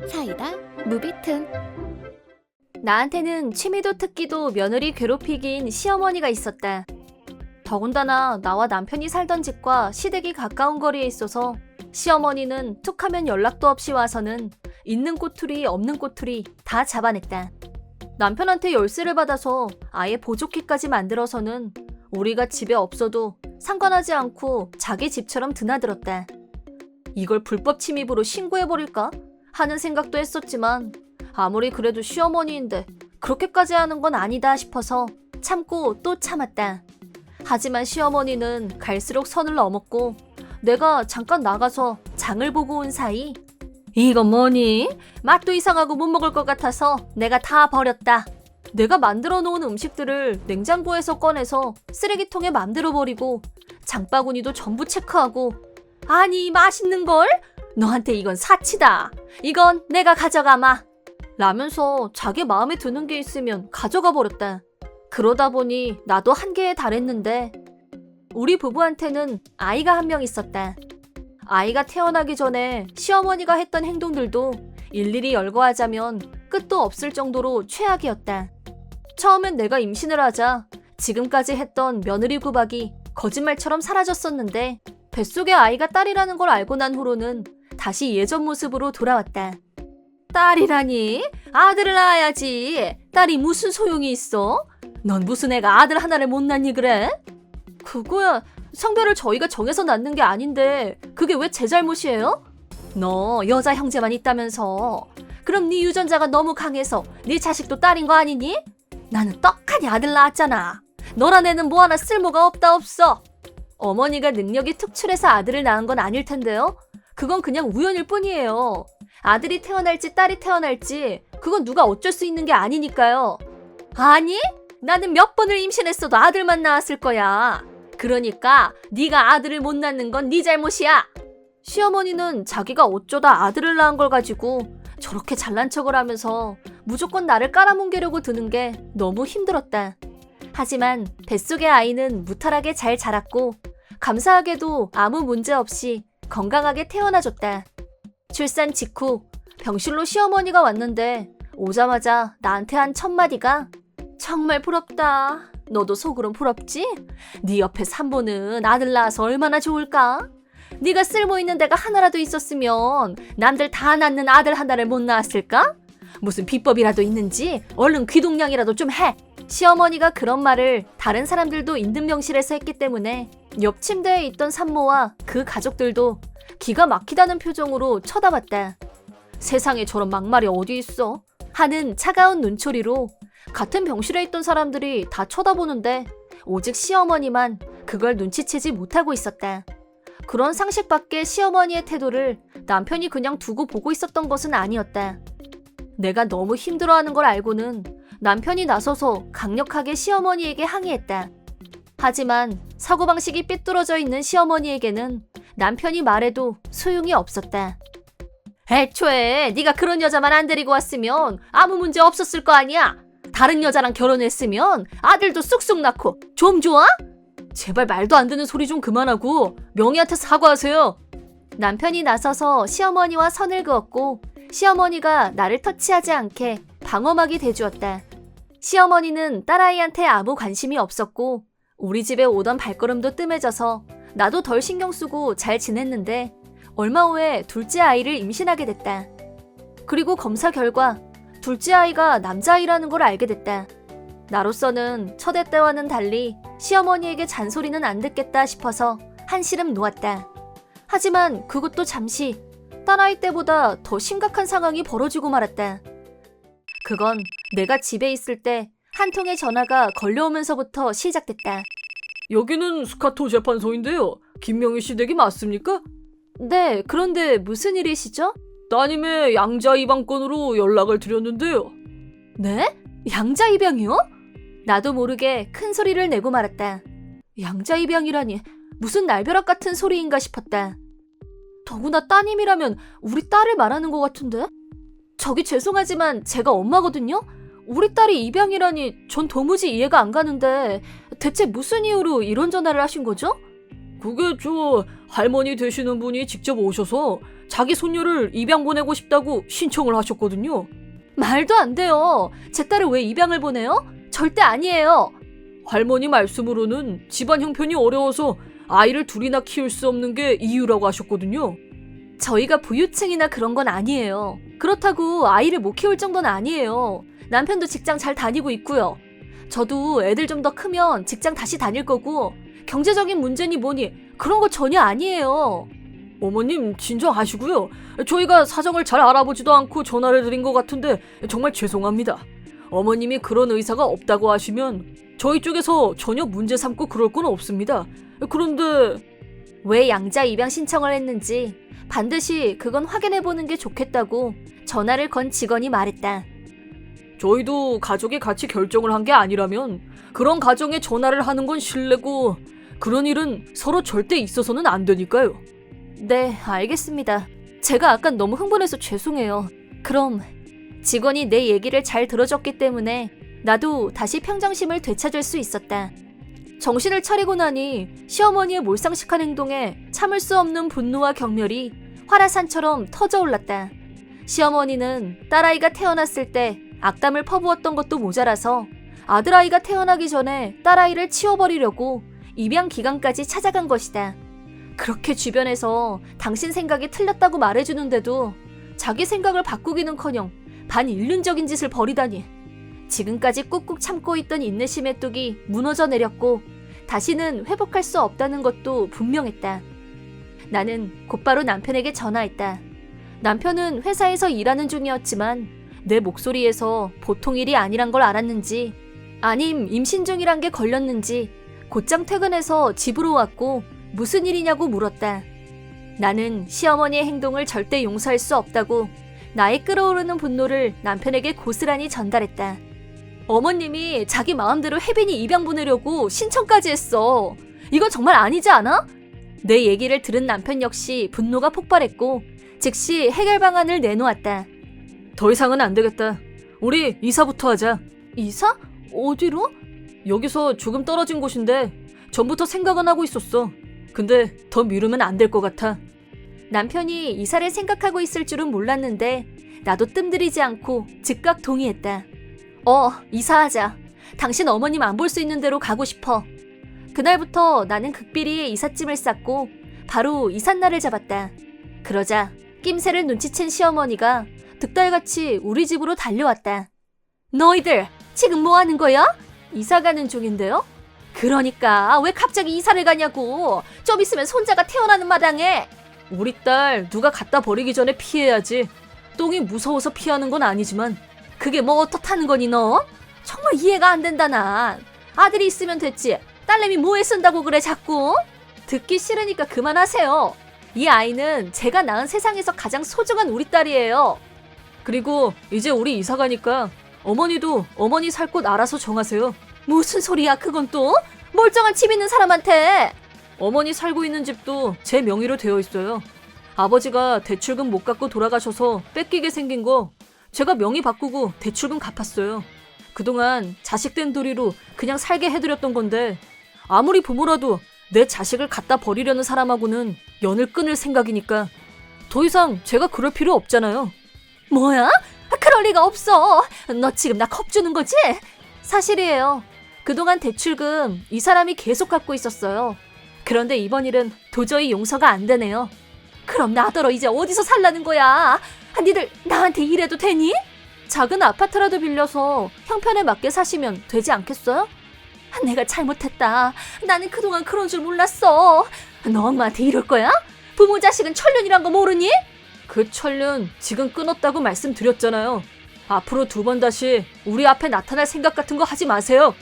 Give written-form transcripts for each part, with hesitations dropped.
사이다 무비튼. 나한테는 취미도 특기도 며느리 괴롭히기인 시어머니가 있었다. 더군다나 나와 남편이 살던 집과 시댁이 가까운 거리에 있어서 시어머니는 툭하면 연락도 없이 와서는 있는 꼬투리 없는 꼬투리 다 잡아냈다. 남편한테 열쇠를 받아서 아예 보조키까지 만들어서는 우리가 집에 없어도 상관하지 않고 자기 집처럼 드나들었다. 이걸 불법 침입으로 신고해버릴까 하는 생각도 했었지만 아무리 그래도 시어머니인데 그렇게까지 하는 건 아니다 싶어서 참고 또 참았다. 하지만 시어머니는 갈수록 선을 넘었고 내가 잠깐 나가서 장을 보고 온 사이 이건 뭐니? 맛도 이상하고 못 먹을 것 같아서 내가 다 버렸다. 내가 만들어 놓은 음식들을 냉장고에서 꺼내서 쓰레기통에 맘대로 버리고 장바구니도 전부 체크하고 아니 맛있는 걸? 너한테 이건 사치다. 이건 내가 가져가마. 라면서 자기 마음에 드는 게 있으면 가져가 버렸다. 그러다 보니 나도 한계에 달했는데 우리 부부한테는 아이가 한 명 있었다. 아이가 태어나기 전에 시어머니가 했던 행동들도 일일이 열거하자면 끝도 없을 정도로 최악이었다. 처음엔 내가 임신을 하자 지금까지 했던 며느리 구박이 거짓말처럼 사라졌었는데 뱃속에 아이가 딸이라는 걸 알고 난 후로는 다시 예전 모습으로 돌아왔다. 딸이라니? 아들을 낳아야지. 딸이 무슨 소용이 있어? 넌 무슨 애가 아들 하나를 못 낳니 그래? 그거야 성별을 저희가 정해서 낳는 게 아닌데 그게 왜 제 잘못이에요? 너 여자 형제만 있다면서. 그럼 네 유전자가 너무 강해서 네 자식도 딸인 거 아니니? 나는 떡하니 아들 낳았잖아. 너란 애는 뭐 하나 쓸모가 없어. 어머니가 능력이 특출해서 아들을 낳은 건 아닐 텐데요. 그건 그냥 우연일 뿐이에요. 아들이 태어날지 딸이 태어날지 그건 누가 어쩔 수 있는 게 아니니까요. 아니? 나는 몇 번을 임신했어도 아들만 낳았을 거야. 그러니까 네가 아들을 못 낳는 건 네 잘못이야. 시어머니는 자기가 어쩌다 아들을 낳은 걸 가지고 저렇게 잘난 척을 하면서 무조건 나를 깔아뭉개려고 드는 게 너무 힘들었다. 하지만 뱃속의 아이는 무탈하게 잘 자랐고 감사하게도 아무 문제 없이 건강하게 태어나줬다. 출산 직후 병실로 시어머니가 왔는데 오자마자 나한테 한 첫마디가 정말 부럽다. 너도 속으론 부럽지? 네 옆에 산모는 아들 낳아서 얼마나 좋을까? 네가 쓸모있는 데가 하나라도 있었으면 남들 다 낳는 아들 하나를 못 낳았을까? 무슨 비법이라도 있는지 얼른 귀동냥이라도 좀 해. 시어머니가 그런 말을 다른 사람들도 있는 병실에서 했기 때문에 옆 침대에 있던 산모와 그 가족들도 기가 막히다는 표정으로 쳐다봤다. 세상에 저런 막말이 어디 있어? 하는 차가운 눈초리로 같은 병실에 있던 사람들이 다 쳐다보는데 오직 시어머니만 그걸 눈치채지 못하고 있었다. 그런 상식밖에 시어머니의 태도를 남편이 그냥 두고 보고 있었던 것은 아니었다. 내가 너무 힘들어하는 걸 알고는 남편이 나서서 강력하게 시어머니에게 항의했다. 하지만 사고방식이 삐뚤어져 있는 시어머니에게는 남편이 말해도 소용이 없었다. 애초에 네가 그런 여자만 안 데리고 왔으면 아무 문제 없었을 거 아니야. 다른 여자랑 결혼했으면 아들도 쑥쑥 낳고 좀 좋아? 제발 말도 안 되는 소리 좀 그만하고 명희한테 사과하세요. 남편이 나서서 시어머니와 선을 그었고 시어머니가 나를 터치하지 않게 방어막이 돼주었다. 시어머니는 딸아이한테 아무 관심이 없었고 우리 집에 오던 발걸음도 뜸해져서 나도 덜 신경 쓰고 잘 지냈는데 얼마 후에 둘째 아이를 임신하게 됐다. 그리고 검사 결과 둘째 아이가 남자아이라는 걸 알게 됐다. 나로서는 첫애 때와는 달리 시어머니에게 잔소리는 안 듣겠다 싶어서 한시름 놓았다. 하지만 그것도 잠시 딸아이 때보다 더 심각한 상황이 벌어지고 말았다. 그건 내가 집에 있을 때 한 통의 전화가 걸려오면서부터 시작됐다. 여기는 스카토 재판소인데요. 김명희 씨 댁이 맞습니까? 네, 그런데 무슨 일이시죠? 따님의 양자 입양권으로 연락을 드렸는데요. 네? 양자 입양이요? 나도 모르게 큰 소리를 내고 말았다. 양자 입양이라니 무슨 날벼락 같은 소리인가 싶었다. 더구나 따님이라면 우리 딸을 말하는 것 같은데? 저기 죄송하지만 제가 엄마거든요? 우리 딸이 입양이라니 전 도무지 이해가 안 가는데 대체 무슨 이유로 이런 전화를 하신 거죠? 그게 할머니 되시는 분이 직접 오셔서 자기 손녀를 입양 보내고 싶다고 신청을 하셨거든요. 말도 안 돼요. 제 딸을 왜 입양을 보내요? 절대 아니에요. 할머니 말씀으로는 집안 형편이 어려워서 아이를 둘이나 키울 수 없는 게 이유라고 하셨거든요. 저희가 부유층이나 그런 건 아니에요. 그렇다고 아이를 못 키울 정도는 아니에요. 남편도 직장 잘 다니고 있고요. 저도 애들 좀 더 크면 직장 다시 다닐 거고 경제적인 문제니 뭐니 그런 거 전혀 아니에요. 어머님 진정하시고요. 저희가 사정을 잘 알아보지도 않고 전화를 드린 것 같은데 정말 죄송합니다. 어머님이 그런 의사가 없다고 하시면 저희 쪽에서 전혀 문제 삼고 그럴 건 없습니다. 그런데 왜 양자 입양 신청을 했는지 반드시 그건 확인해보는 게 좋겠다고 전화를 건 직원이 말했다. 저희도 가족이 같이 결정을 한 게 아니라면 그런 가정에 전화를 하는 건 실례고 그런 일은 서로 절대 있어서는 안 되니까요. 네, 알겠습니다. 제가 아까 너무 흥분해서 죄송해요. 그럼 직원이 내 얘기를 잘 들어줬기 때문에 나도 다시 평정심을 되찾을 수 있었다. 정신을 차리고 나니 시어머니의 몰상식한 행동에 참을 수 없는 분노와 경멸이 화라산처럼 터져올랐다. 시어머니는 딸아이가 태어났을 때 악담을 퍼부었던 것도 모자라서 아들아이가 태어나기 전에 딸아이를 치워버리려고 입양 기간까지 찾아간 것이다. 그렇게 주변에서 당신 생각이 틀렸다고 말해주는데도 자기 생각을 바꾸기는커녕 반인륜적인 짓을 벌이다니. 지금까지 꾹꾹 참고 있던 인내심의 뚝이 무너져 내렸고 다시는 회복할 수 없다는 것도 분명했다. 나는 곧바로 남편에게 전화했다. 남편은 회사에서 일하는 중이었지만 내 목소리에서 보통 일이 아니란 걸 알았는지 아님 임신 중이란 게 걸렸는지 곧장 퇴근해서 집으로 왔고 무슨 일이냐고 물었다. 나는 시어머니의 행동을 절대 용서할 수 없다고 나의 끓어오르는 분노를 남편에게 고스란히 전달했다. 어머님이 자기 마음대로 혜빈이 입양 보내려고 신청까지 했어. 이건 정말 아니지 않아? 내 얘기를 들은 남편 역시 분노가 폭발했고 즉시 해결 방안을 내놓았다. 더 이상은 안 되겠다. 우리 이사부터 하자. 이사? 어디로? 여기서 조금 떨어진 곳인데 전부터 생각은 하고 있었어. 근데 더 미루면 안 될 것 같아. 남편이 이사를 생각하고 있을 줄은 몰랐는데 나도 뜸들이지 않고 즉각 동의했다. 이사하자. 당신 어머님 안 볼 수 있는 데로 가고 싶어. 그날부터 나는 극비리에 이삿짐을 쌌고 바로 이삿날을 잡았다. 그러자 낌새를 눈치챈 시어머니가 득달같이 우리 집으로 달려왔다. 너희들 지금 뭐 하는 거야? 이사 가는 중인데요? 그러니까 왜 갑자기 이사를 가냐고. 좀 있으면 손자가 태어나는 마당에. 우리 딸 누가 갖다 버리기 전에 피해야지. 똥이 무서워서 피하는 건 아니지만 그게 뭐 어떻다는 거니 너? 정말 이해가 안 된다 난. 아들이 있으면 됐지. 딸내미 뭐에 쓴다고 그래 자꾸? 듣기 싫으니까 그만하세요. 이 아이는 제가 낳은 세상에서 가장 소중한 우리 딸이에요. 그리고 이제 우리 이사 가니까 어머니도 어머니 살 곳 알아서 정하세요. 무슨 소리야 그건 또? 멀쩡한 집 있는 사람한테. 어머니 살고 있는 집도 제 명의로 되어 있어요. 아버지가 대출금 못 갚고 돌아가셔서 뺏기게 생긴 거 제가 명의 바꾸고 대출금 갚았어요. 그동안 자식된 도리로 그냥 살게 해드렸던 건데 아무리 부모라도 내 자식을 갖다 버리려는 사람하고는 연을 끊을 생각이니까 더 이상 제가 그럴 필요 없잖아요. 뭐야? 그럴 리가 없어. 너 지금 나 겁주는 거지? 사실이에요. 그동안 대출금 이 사람이 계속 갚고 있었어요. 그런데 이번 일은 도저히 용서가 안 되네요. 그럼 나더러 이제 어디서 살라는 거야? 니들 나한테 이래도 되니? 작은 아파트라도 빌려서 형편에 맞게 사시면 되지 않겠어요? 내가 잘못했다. 나는 그동안 그런 줄 몰랐어. 너 엄마한테 이럴 거야? 부모 자식은 천륜이란 거 모르니? 그 천륜 지금 끊었다고 말씀드렸잖아요. 앞으로 2번 다시 우리 앞에 나타날 생각 같은 거 하지 마세요.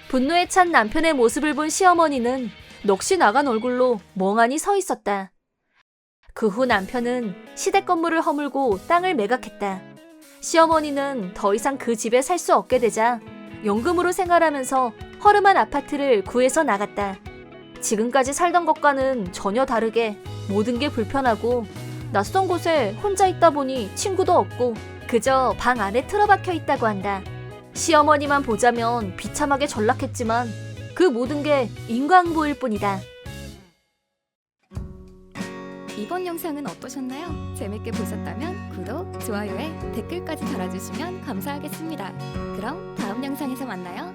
분노에 찬 남편의 모습을 본 시어머니는 넋이 나간 얼굴로 멍하니 서 있었다. 그 후 남편은 시댁 건물을 허물고 땅을 매각했다. 시어머니는 더 이상 그 집에 살 수 없게 되자 연금으로 생활하면서 허름한 아파트를 구해서 나갔다. 지금까지 살던 것과는 전혀 다르게 모든 게 불편하고 낯선 곳에 혼자 있다 보니 친구도 없고 그저 방 안에 틀어박혀 있다고 한다. 시어머니만 보자면 비참하게 전락했지만 그 모든 게 인과응보일 뿐이다. 이번 영상은 어떠셨나요? 재밌게 보셨다면 구독, 좋아요에 댓글까지 달아주시면 감사하겠습니다. 그럼 다음 영상에서 만나요.